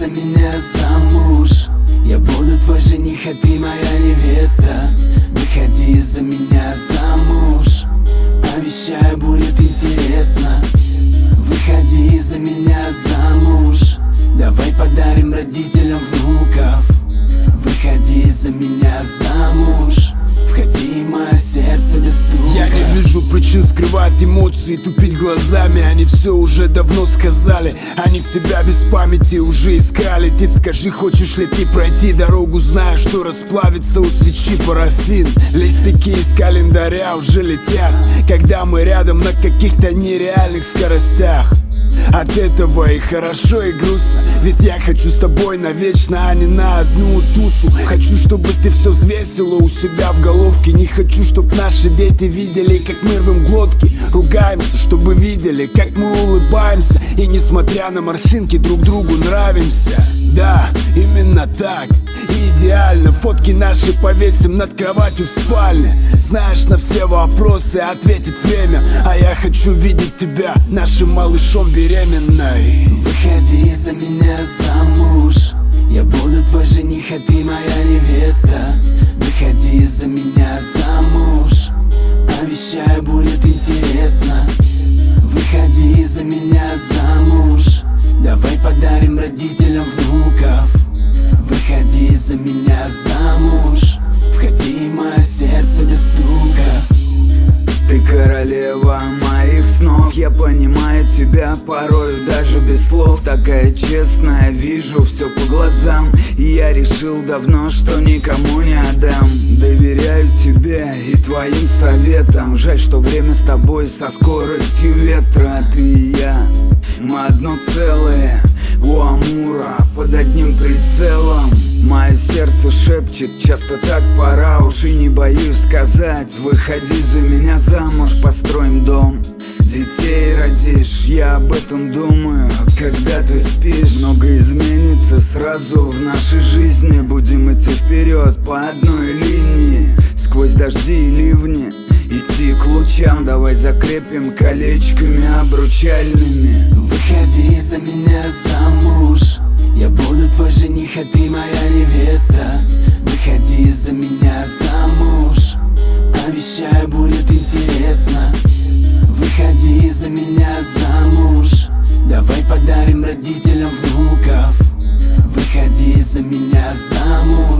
за меня замуж. Я буду твой жених, а ты моя невеста. Выходи за меня замуж. Обещаю, будет интересно. Выходи за меня замуж. Давай подарим родителям внуков. Выходи за меня замуж. Входи в мое сердце без стука. Я не вижу причин скрывать эмоции, тупить глазами. Они все уже давно сказали. Они в тебя без памяти уже искали. Ты скажи, хочешь ли ты пройти дорогу, зная, что расплавится у свечи парафин. Листики из календаря уже летят, когда мы рядом на каких-то нереальных скоростях. От этого и хорошо, и грустно. Ведь я хочу с тобой навечно, а не на одну тусу. Хочу, чтобы ты все взвесила у себя в головке. Не хочу, чтоб наши дети видели, как мы рвем глотки. Ругаемся, чтобы видели, как мы улыбаемся. И несмотря на морщинки, друг другу нравимся. Да, именно так. Идеально, фотки наши повесим над кроватью в спальне. Знаешь, на все вопросы ответит время. А я хочу видеть тебя нашим малышом беременной. Выходи за меня замуж. Я буду твой жених, а ты моя невеста. Выходи за меня замуж. Обещаю, будет интересно. Выходи за меня замуж. Давай подарим родителям внуков. Выходи за меня замуж. Входи в мое сердце без стука. Ты королева моих снов. Я понимаю тебя порою даже без слов. Такая честная, вижу все по глазам. И я решил давно, что никому не отдам. Доверяю тебе и твоим советам. Жаль, что время с тобой со скоростью ветра. Ты и я, мы одно целое. У Амура под одним прицелом. Мое сердце шепчет, часто так пора уж. И не боюсь сказать, выходи за меня замуж. Построим дом, детей родишь. Я об этом думаю, когда ты спишь. Много изменится сразу в нашей жизни. Будем идти вперед по одной линии. Сквозь дожди и ливни идти к лучам. Давай закрепим колечками обручальными. Выходи за меня замуж. Я буду твой жених, а ты моя невеста. Выходи за меня замуж. Обещаю, будет интересно. Выходи за меня замуж. Давай подарим родителям внуков. Выходи за меня замуж.